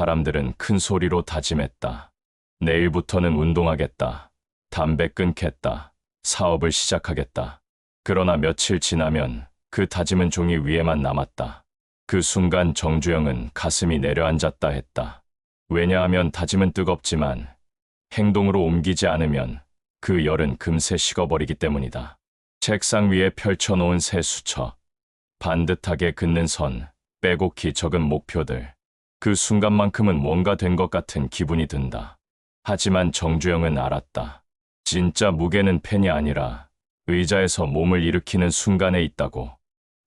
사람들은 큰 소리로 다짐했다. 내일부터는 운동하겠다. 담배 끊겠다. 사업을 시작하겠다. 그러나 며칠 지나면 그 다짐은 종이 위에만 남았다. 그 순간 정주영은 가슴이 내려앉았다 했다. 왜냐하면 다짐은 뜨겁지만 행동으로 옮기지 않으면 그 열은 금세 식어버리기 때문이다. 책상 위에 펼쳐놓은 새 수첩, 반듯하게 긋는 선, 빼곡히 적은 목표들. 그 순간만큼은 뭔가 된 것 같은 기분이 든다. 하지만 정주영은 알았다. 진짜 무게는 펜이 아니라 의자에서 몸을 일으키는 순간에 있다고.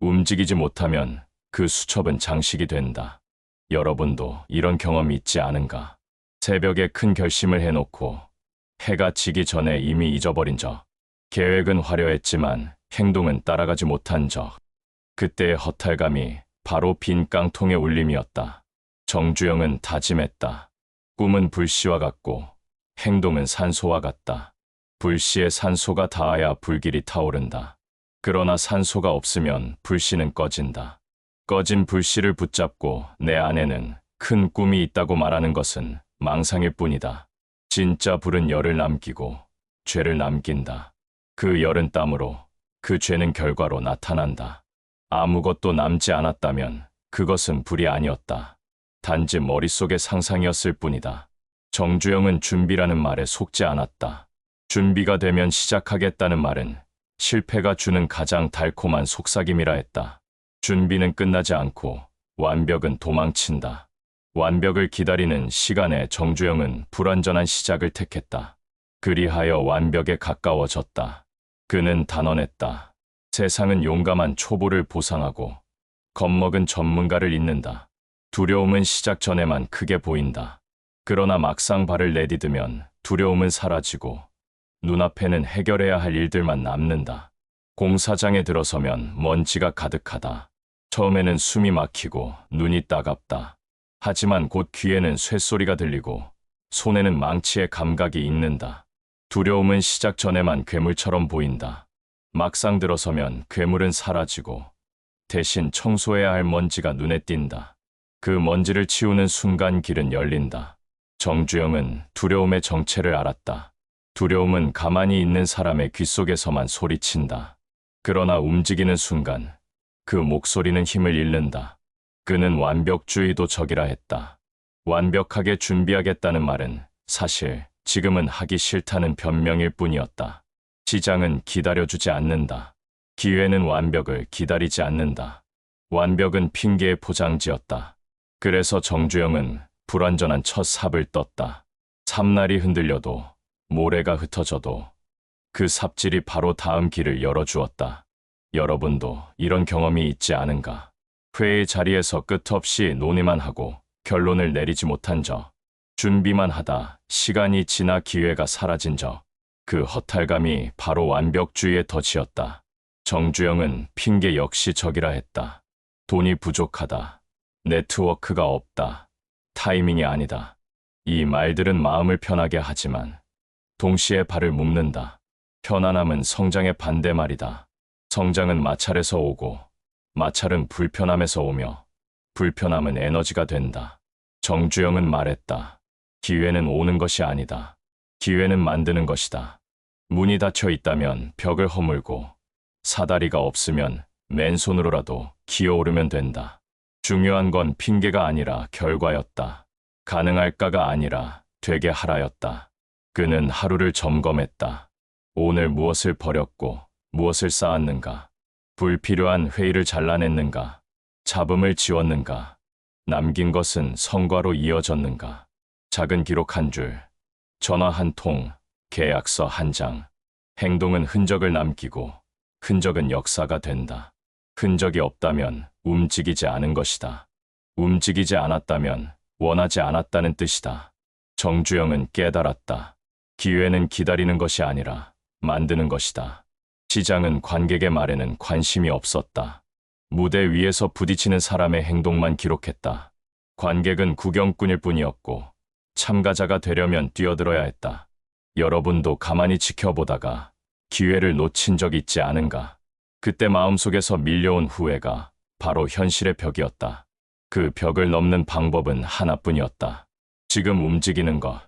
움직이지 못하면 그 수첩은 장식이 된다. 여러분도 이런 경험이 있지 않은가? 새벽에 큰 결심을 해놓고 해가 지기 전에 이미 잊어버린 적. 계획은 화려했지만 행동은 따라가지 못한 적. 그때의 허탈감이 바로 빈 깡통의 울림이었다. 정주영은 다짐했다. 꿈은 불씨와 같고 행동은 산소와 같다. 불씨에 산소가 닿아야 불길이 타오른다. 그러나 산소가 없으면 불씨는 꺼진다. 꺼진 불씨를 붙잡고 내 안에는 큰 꿈이 있다고 말하는 것은 망상일 뿐이다. 진짜 불은 열을 남기고 죄를 남긴다. 그 열은 땀으로, 그 죄는 결과로 나타난다. 아무것도 남지 않았다면 그것은 불이 아니었다. 단지 머릿속의 상상이었을 뿐이다. 정주영은 준비라는 말에 속지 않았다. 준비가 되면 시작하겠다는 말은 실패가 주는 가장 달콤한 속삭임이라 했다. 준비는 끝나지 않고 완벽은 도망친다. 완벽을 기다리는 시간에 정주영은 불완전한 시작을 택했다. 그리하여 완벽에 가까워졌다. 그는 단언했다. 세상은 용감한 초보를 보상하고 겁먹은 전문가를 잇는다. 두려움은 시작 전에만 크게 보인다. 그러나 막상 발을 내디디면 두려움은 사라지고 눈앞에는 해결해야 할 일들만 남는다. 공사장에 들어서면 먼지가 가득하다. 처음에는 숨이 막히고 눈이 따갑다. 하지만 곧 귀에는 쇳소리가 들리고 손에는 망치의 감각이 익는다. 두려움은 시작 전에만 괴물처럼 보인다. 막상 들어서면 괴물은 사라지고 대신 청소해야 할 먼지가 눈에 띈다. 그 먼지를 치우는 순간 길은 열린다. 정주영은 두려움의 정체를 알았다. 두려움은 가만히 있는 사람의 귓속에서만 소리친다. 그러나 움직이는 순간 그 목소리는 힘을 잃는다. 그는 완벽주의도 적이라 했다. 완벽하게 준비하겠다는 말은 사실 지금은 하기 싫다는 변명일 뿐이었다. 시장은 기다려주지 않는다. 기회는 완벽을 기다리지 않는다. 완벽은 핑계의 포장지였다. 그래서 정주영은 불완전한 첫 삽을 떴다. 삽날이 흔들려도 모래가 흩어져도 그 삽질이 바로 다음 길을 열어주었다. 여러분도 이런 경험이 있지 않은가? 회의 자리에서 끝없이 논의만 하고 결론을 내리지 못한 적, 준비만 하다 시간이 지나 기회가 사라진 적, 그 허탈감이 바로 완벽주의의 덫이었다. 정주영은 핑계 역시 적이라 했다. 돈이 부족하다. 네트워크가 없다. 타이밍이 아니다. 이 말들은 마음을 편하게 하지만 동시에 발을 묶는다. 편안함은 성장의 반대말이다. 성장은 마찰에서 오고 마찰은 불편함에서 오며 불편함은 에너지가 된다. 정주영은 말했다. 기회는 오는 것이 아니다. 기회는 만드는 것이다. 문이 닫혀 있다면 벽을 허물고 사다리가 없으면 맨손으로라도 기어오르면 된다. 중요한 건 핑계가 아니라 결과였다. 가능할까가 아니라 되게 하라였다. 그는 하루를 점검했다. 오늘 무엇을 버렸고 무엇을 쌓았는가? 불필요한 회의를 잘라냈는가? 잡음을 지웠는가? 남긴 것은 성과로 이어졌는가? 작은 기록 한 줄, 전화 한 통, 계약서 한 장. 행동은 흔적을 남기고 흔적은 역사가 된다. 흔적이 없다면 움직이지 않은 것이다. 움직이지 않았다면 원하지 않았다는 뜻이다. 정주영은 깨달았다. 기회는 기다리는 것이 아니라 만드는 것이다. 시장은 관객의 말에는 관심이 없었다. 무대 위에서 부딪히는 사람의 행동만 기록했다. 관객은 구경꾼일 뿐이었고 참가자가 되려면 뛰어들어야 했다. 여러분도 가만히 지켜보다가 기회를 놓친 적 있지 않은가? 그때 마음속에서 밀려온 후회가 바로 현실의 벽이었다. 그 벽을 넘는 방법은 하나뿐이었다. 지금 움직이는 것.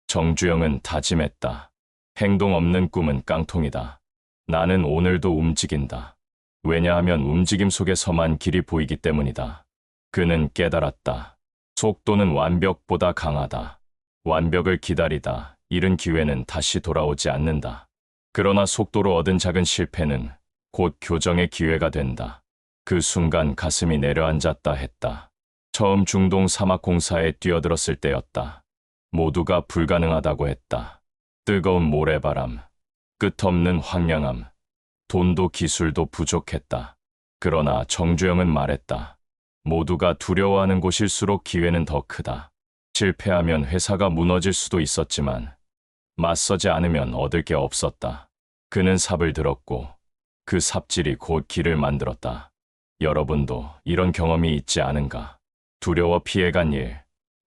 정주영은 다짐했다. 행동 없는 꿈은 깡통이다. 나는 오늘도 움직인다. 왜냐하면 움직임 속에서만 길이 보이기 때문이다. 그는 깨달았다. 속도는 완벽보다 강하다. 완벽을 기다리다 잃은 기회는 다시 돌아오지 않는다. 그러나 속도로 얻은 작은 실패는 곧 교정의 기회가 된다. 그 순간 가슴이 내려앉았다 했다. 처음 중동 사막 공사에 뛰어들었을 때였다. 모두가 불가능하다고 했다. 뜨거운 모래바람, 끝없는 황량함, 돈도 기술도 부족했다. 그러나 정주영은 말했다. 모두가 두려워하는 곳일수록 기회는 더 크다. 실패하면 회사가 무너질 수도 있었지만 맞서지 않으면 얻을 게 없었다. 그는 삽을 들었고 그 삽질이 곧 길을 만들었다. 여러분도 이런 경험이 있지 않은가? 두려워 피해간 일,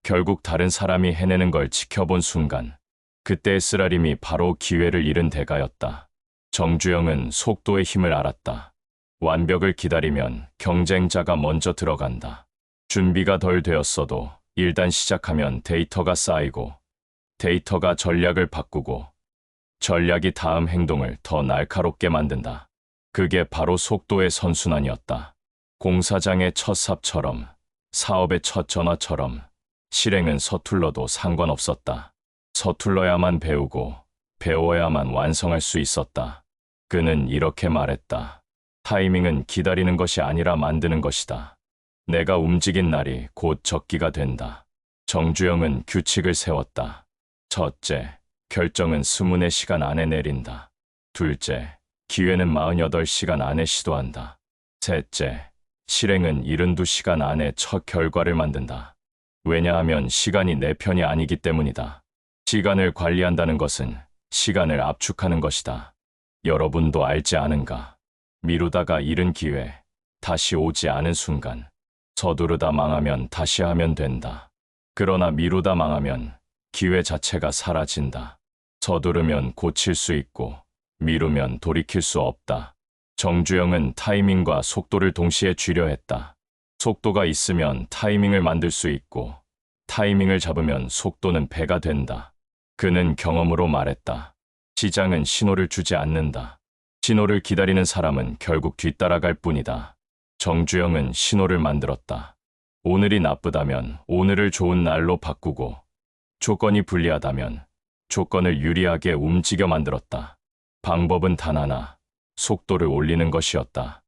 결국 다른 사람이 해내는 걸 지켜본 순간, 그때의 쓰라림이 바로 기회를 잃은 대가였다. 정주영은 속도의 힘을 알았다. 완벽을 기다리면 경쟁자가 먼저 들어간다. 준비가 덜 되었어도 일단 시작하면 데이터가 쌓이고, 데이터가 전략을 바꾸고, 전략이 다음 행동을 더 날카롭게 만든다. 그게 바로 속도의 선순환이었다. 공사장의 첫 삽처럼, 사업의 첫 전화처럼 실행은 서툴러도 상관없었다. 서툴러야만 배우고 배워야만 완성할 수 있었다. 그는 이렇게 말했다. 타이밍은 기다리는 것이 아니라 만드는 것이다. 내가 움직인 날이 곧 적기가 된다. 정주영은 규칙을 세웠다. 첫째, 결정은 24시간 안에 내린다. 둘째, 기회는 48시간 안에 시도한다. 셋째, 실행은 72시간 안에 첫 결과를 만든다. 왜냐하면 시간이 내 편이 아니기 때문이다. 시간을 관리한다는 것은 시간을 압축하는 것이다. 여러분도 알지 않은가? 미루다가 잃은 기회, 다시 오지 않은 순간. 서두르다 망하면 다시 하면 된다. 그러나 미루다 망하면 기회 자체가 사라진다. 서두르면 고칠 수 있고 미루면 돌이킬 수 없다. 정주영은 타이밍과 속도를 동시에 쥐려 했다. 속도가 있으면 타이밍을 만들 수 있고 타이밍을 잡으면 속도는 배가 된다. 그는 경험으로 말했다. 시장은 신호를 주지 않는다. 신호를 기다리는 사람은 결국 뒤따라갈 뿐이다. 정주영은 신호를 만들었다. 오늘이 나쁘다면 오늘을 좋은 날로 바꾸고 조건이 불리하다면 조건을 유리하게 움직여 만들었다. 방법은 단 하나, 속도를 올리는 것이었다.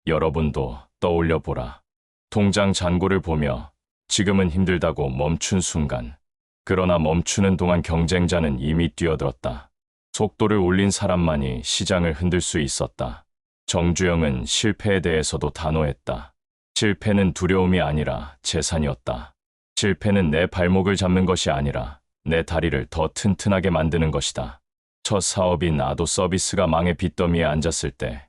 여러분도 떠올려 보라. 통장 잔고를 보며 지금은 힘들다고 멈춘 순간, 그러나 멈추는 동안 경쟁자는 이미 뛰어들었다. 속도를 올린 사람만이 시장을 흔들 수 있었다. 정주영은 실패에 대해서도 단호했다. 실패는 두려움이 아니라 재산이었다. 실패는 내 발목을 잡는 것이 아니라 내 다리를 더 튼튼하게 만드는 것이다. 첫 사업인 아도 서비스가 망의 빚더미에 앉았을 때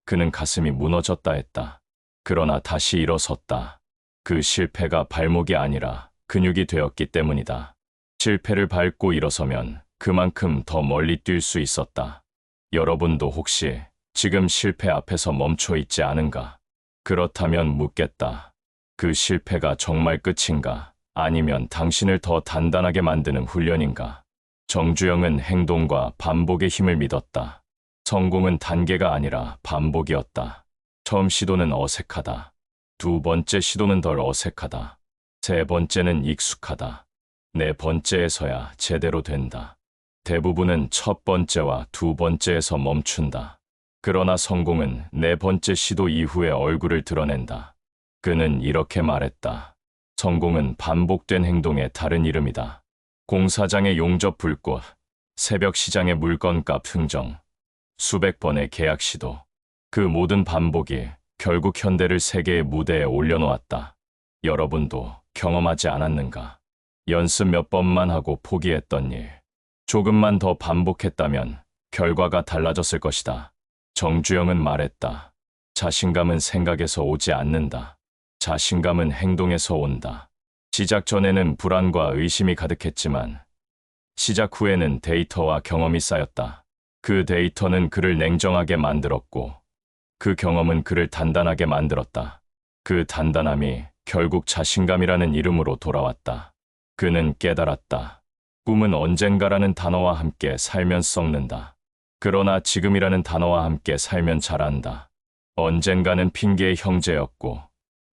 그는 가슴이 무너졌다 했다. 그러나 다시 일어섰다. 그 실패가 발목이 아니라 근육이 되었기 때문이다. 실패를 밟고 일어서면 그만큼 더 멀리 뛸 수 있었다. 여러분도 혹시 지금 실패 앞에서 멈춰 있지 않은가? 그렇다면 묻겠다. 그 실패가 정말 끝인가? 아니면 당신을 더 단단하게 만드는 훈련인가? 정주영은 행동과 반복의 힘을 믿었다. 성공은 단계가 아니라 반복이었다. 처음 시도는 어색하다. 두 번째 시도는 덜 어색하다. 세 번째는 익숙하다. 네 번째에서야 제대로 된다. 대부분은 첫 번째와 두 번째에서 멈춘다. 그러나 성공은 네 번째 시도 이후에 얼굴을 드러낸다. 그는 이렇게 말했다. 성공은 반복된 행동의 다른 이름이다. 공사장의 용접 불꽃, 새벽 시장의 물건값 흥정, 수백 번의 계약 시도. 그 모든 반복이 결국 현대를 세계의 무대에 올려놓았다. 여러분도 경험하지 않았는가? 연습 몇 번만 하고 포기했던 일. 조금만 더 반복했다면 결과가 달라졌을 것이다. 정주영은 말했다. 자신감은 생각에서 오지 않는다. 자신감은 행동에서 온다. 시작 전에는 불안과 의심이 가득했지만 시작 후에는 데이터와 경험이 쌓였다. 그 데이터는 그를 냉정하게 만들었고 그 경험은 그를 단단하게 만들었다. 그 단단함이 결국 자신감이라는 이름으로 돌아왔다. 그는 깨달았다. 꿈은 언젠가라는 단어와 함께 살면 썩는다. 그러나 지금이라는 단어와 함께 살면 자란다. 언젠가는 핑계의 형제였고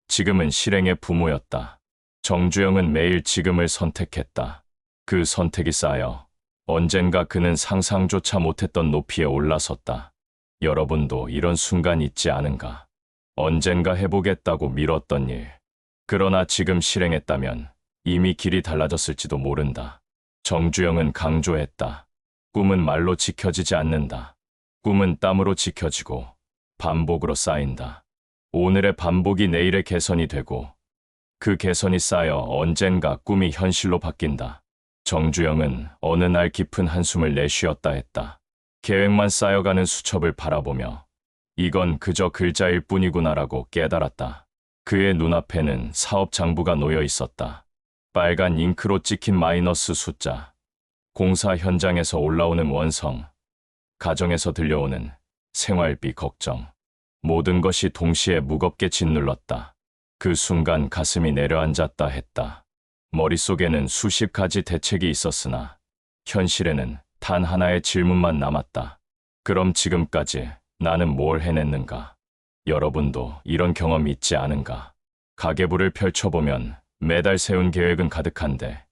지금은 실행의 부모였다. 정주영은 매일 지금을 선택했다. 그 선택이 쌓여 언젠가 그는 상상조차 못했던 높이에 올라섰다. 여러분도 이런 순간 있지 않은가? 언젠가 해보겠다고 미뤘던 일. 그러나 지금 실행했다면 이미 길이 달라졌을지도 모른다. 정주영은 강조했다. 꿈은 말로 지켜지지 않는다. 꿈은 땀으로 지켜지고 반복으로 쌓인다. 오늘의 반복이 내일의 개선이 되고 그 개선이 쌓여 언젠가 꿈이 현실로 바뀐다. 정주영은 어느 날 깊은 한숨을 내쉬었다 했다. 계획만 쌓여가는 수첩을 바라보며 이건 그저 글자일 뿐이구나라고 깨달았다. 그의 눈앞에는 사업 장부가 놓여 있었다. 빨간 잉크로 찍힌 마이너스 숫자, 공사 현장에서 올라오는 원성, 가정에서 들려오는 생활비 걱정. 모든 것이 동시에 무겁게 짓눌렀다. 그 순간 가슴이 내려앉았다 했다. 머릿속에는 수십 가지 대책이 있었으나 현실에는 단 하나의 질문만 남았다. 그럼 지금까지 나는 뭘 해냈는가? 여러분도 이런 경험 있지 않은가? 가계부를 펼쳐보면 매달 세운 계획은 가득한데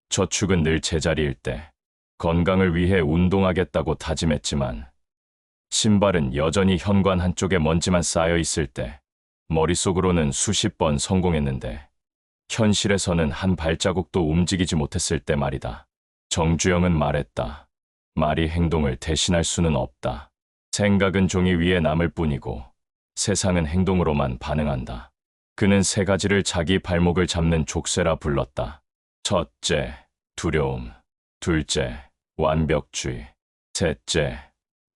저축은 늘 제자리일 때, 건강을 위해 운동하겠다고 다짐했지만 신발은 여전히 현관 한쪽에 먼지만 쌓여 있을 때, 머릿속으로는 수십 번 성공했는데 현실에서는 한 발자국도 움직이지 못했을 때 말이다. 정주영은 말했다. 말이 행동을 대신할 수는 없다. 생각은 종이 위에 남을 뿐이고 세상은 행동으로만 반응한다. 그는 세 가지를 자기 발목을 잡는 족쇄라 불렀다. 첫째, 두려움. 둘째, 완벽주의. 셋째,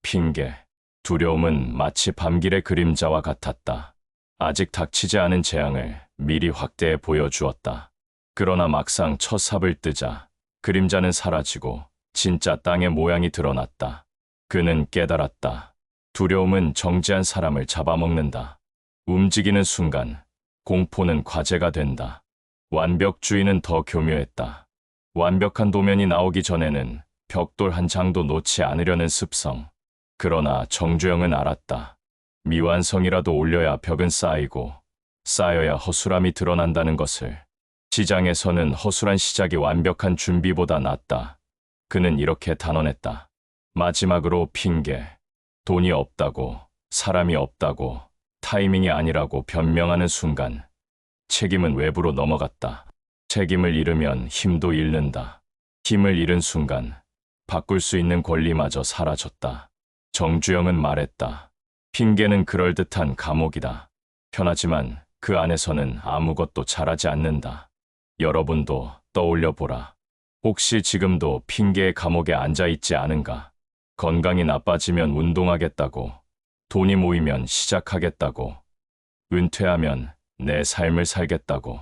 핑계. 두려움은 마치 밤길의 그림자와 같았다. 아직 닥치지 않은 재앙을 미리 확대해 보여주었다. 그러나 막상 첫 삽을 뜨자 그림자는 사라지고 진짜 땅의 모양이 드러났다. 그는 깨달았다. 두려움은 정지한 사람을 잡아먹는다. 움직이는 순간 공포는 과제가 된다. 완벽주의는 더 교묘했다. 완벽한 도면이 나오기 전에는 벽돌 한 장도 놓지 않으려는 습성. 그러나 정주영은 알았다. 미완성이라도 올려야 벽은 쌓이고 쌓여야 허술함이 드러난다는 것을. 시장에서는 허술한 시작이 완벽한 준비보다 낫다. 그는 이렇게 단언했다. 마지막으로 핑계. 돈이 없다고, 사람이 없다고, 타이밍이 아니라고 변명하는 순간 책임은 외부로 넘어갔다. 책임을 잃으면 힘도 잃는다. 힘을 잃은 순간 바꿀 수 있는 권리마저 사라졌다. 정주영은 말했다. 핑계는 그럴듯한 감옥이다. 편하지만 그 안에서는 아무것도 잘하지 않는다. 여러분도 떠올려보라. 혹시 지금도 핑계의 감옥에 앉아있지 않은가? 건강이 나빠지면 운동하겠다고, 돈이 모이면 시작하겠다고, 은퇴하면 내 삶을 살겠다고.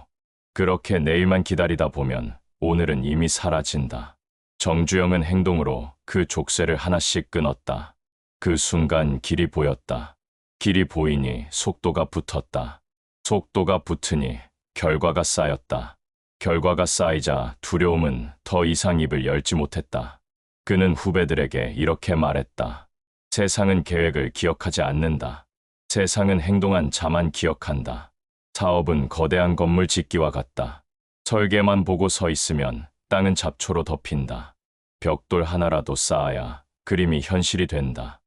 그렇게 내일만 기다리다 보면 오늘은 이미 사라진다. 정주영은 행동으로 그 족쇄를 하나씩 끊었다. 그 순간 길이 보였다. 길이 보이니 속도가 붙었다. 속도가 붙으니 결과가 쌓였다. 결과가 쌓이자 두려움은 더 이상 입을 열지 못했다. 그는 후배들에게 이렇게 말했다. 세상은 계획을 기억하지 않는다. 세상은 행동한 자만 기억한다. 사업은 거대한 건물 짓기와 같다. 설계만 보고 서 있으면 땅은 잡초로 덮인다. 벽돌 하나라도 쌓아야 그림이 현실이 된다.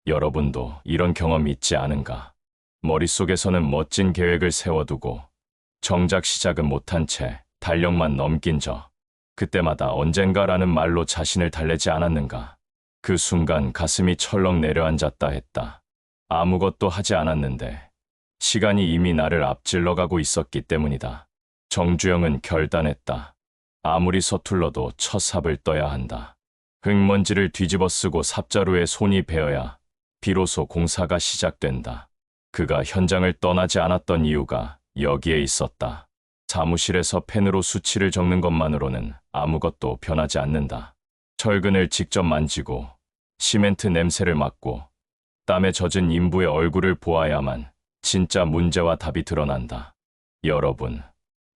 여러분도 이런 경험 있지 않은가? 머릿속에서는 멋진 계획을 세워두고 정작 시작은 못한 채 달력만 넘긴 저. 그때마다 언젠가라는 말로 자신을 달래지 않았는가? 그 순간 가슴이 철렁 내려앉았다 했다. 아무것도 하지 않았는데 시간이 이미 나를 앞질러 가고 있었기 때문이다. 정주영은 결단했다. 아무리 서툴러도 첫 삽을 떠야 한다. 흙먼지를 뒤집어 쓰고 삽자루에 손이 베어야 비로소 공사가 시작된다. 그가 현장을 떠나지 않았던 이유가 여기에 있었다. 사무실에서 펜으로 수치를 적는 것만으로는 아무것도 변하지 않는다. 철근을 직접 만지고 시멘트 냄새를 맡고 땀에 젖은 인부의 얼굴을 보아야만 진짜 문제와 답이 드러난다. 여러분,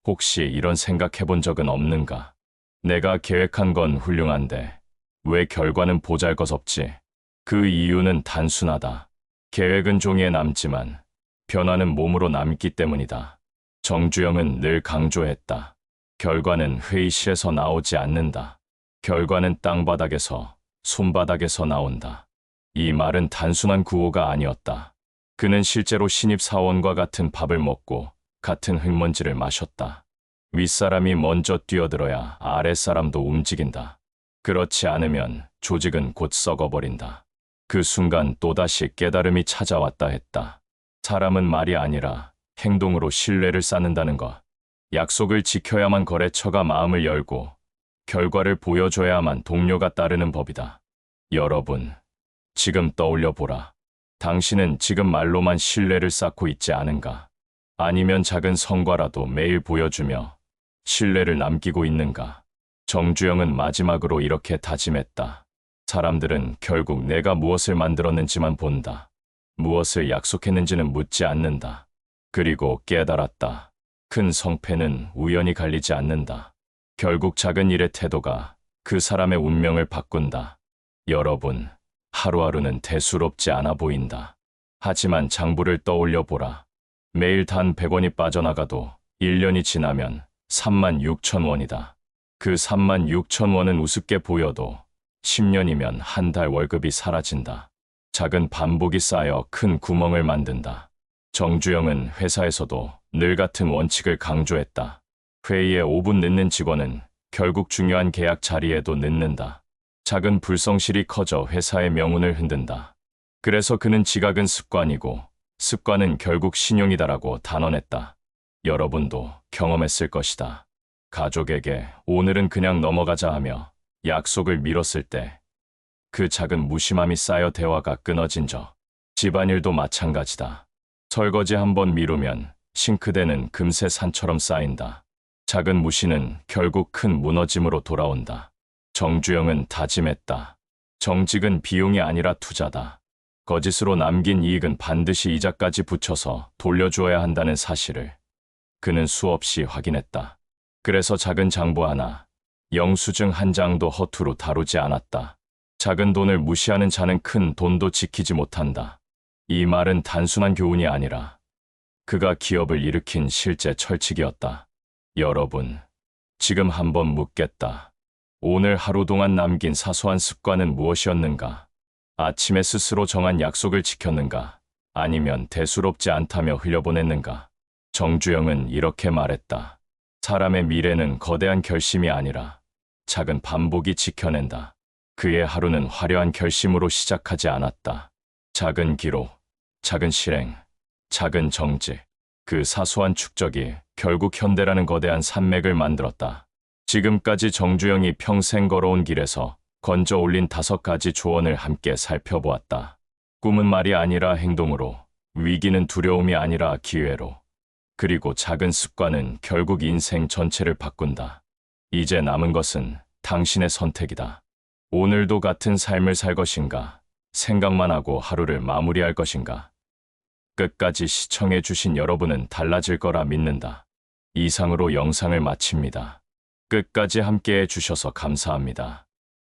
혹시 이런 생각해 본 적은 없는가? 내가 계획한 건 훌륭한데 왜 결과는 보잘것없지? 그 이유는 단순하다. 계획은 종이에 남지만 변화는 몸으로 남기 때문이다. 정주영은 늘 강조했다. 결과는 회의실에서 나오지 않는다. 결과는 땅바닥에서, 손바닥에서 나온다. 이 말은 단순한 구호가 아니었다. 그는 실제로 신입사원과 같은 밥을 먹고 같은 흙먼지를 마셨다. 윗사람이 먼저 뛰어들어야 아랫사람도 움직인다. 그렇지 않으면 조직은 곧 썩어버린다. 그 순간 또다시 깨달음이 찾아왔다 했다. 사람은 말이 아니라 행동으로 신뢰를 쌓는다는 것. 약속을 지켜야만 거래처가 마음을 열고 결과를 보여줘야만 동료가 따르는 법이다. 여러분, 지금 떠올려 보라. 당신은 지금 말로만 신뢰를 쌓고 있지 않은가? 아니면 작은 성과라도 매일 보여주며 신뢰를 남기고 있는가? 정주영은 마지막으로 이렇게 다짐했다. 사람들은 결국 내가 무엇을 만들었는지만 본다. 무엇을 약속했는지는 묻지 않는다. 그리고 깨달았다. 큰 성패는 우연히 갈리지 않는다. 결국 작은 일의 태도가 그 사람의 운명을 바꾼다. 여러분, 하루하루는 대수롭지 않아 보인다. 하지만 장부를 떠올려 보라. 매일 단 100원이 빠져나가도 1년이 지나면 36,000원이다. 그 36,000원은 우습게 보여도 10년이면 한 달 월급이 사라진다. 작은 반복이 쌓여 큰 구멍을 만든다. 정주영은 회사에서도 늘 같은 원칙을 강조했다. 회의에 5분 늦는 직원은 결국 중요한 계약 자리에도 늦는다. 작은 불성실이 커져 회사의 명운을 흔든다. 그래서 그는 지각은 습관이고 습관은 결국 신용이다라고 단언했다. 여러분도 경험했을 것이다. 가족에게 오늘은 그냥 넘어가자 하며 약속을 미뤘을 때 그 작은 무심함이 쌓여 대화가 끊어진 적. 집안일도 마찬가지다. 설거지 한번 미루면 싱크대는 금세 산처럼 쌓인다. 작은 무시는 결국 큰 무너짐으로 돌아온다. 정주영은 다짐했다. 정직은 비용이 아니라 투자다. 거짓으로 남긴 이익은 반드시 이자까지 붙여서 돌려주어야 한다는 사실을 그는 수없이 확인했다. 그래서 작은 장부 하나, 영수증 한 장도 허투루 다루지 않았다. 작은 돈을 무시하는 자는 큰 돈도 지키지 못한다. 이 말은 단순한 교훈이 아니라 그가 기업을 일으킨 실제 철칙이었다. 여러분, 지금 한번 묻겠다. 오늘 하루 동안 남긴 사소한 습관은 무엇이었는가? 아침에 스스로 정한 약속을 지켰는가? 아니면 대수롭지 않다며 흘려보냈는가? 정주영은 이렇게 말했다. 사람의 미래는 거대한 결심이 아니라 작은 반복이 지켜낸다. 그의 하루는 화려한 결심으로 시작하지 않았다. 작은 기록, 작은 실행, 작은 정직. 그 사소한 축적이 결국 현대라는 거대한 산맥을 만들었다. 지금까지 정주영이 평생 걸어온 길에서 건져 올린 5가지 조언을 함께 살펴보았다. 꿈은 말이 아니라 행동으로, 위기는 두려움이 아니라 기회로, 그리고 작은 습관은 결국 인생 전체를 바꾼다. 이제 남은 것은 당신의 선택이다. 오늘도 같은 삶을 살 것인가? 생각만 하고 하루를 마무리할 것인가? 끝까지 시청해 주신 여러분은 달라질 거라 믿는다. 이상으로 영상을 마칩니다. 끝까지 함께해 주셔서 감사합니다.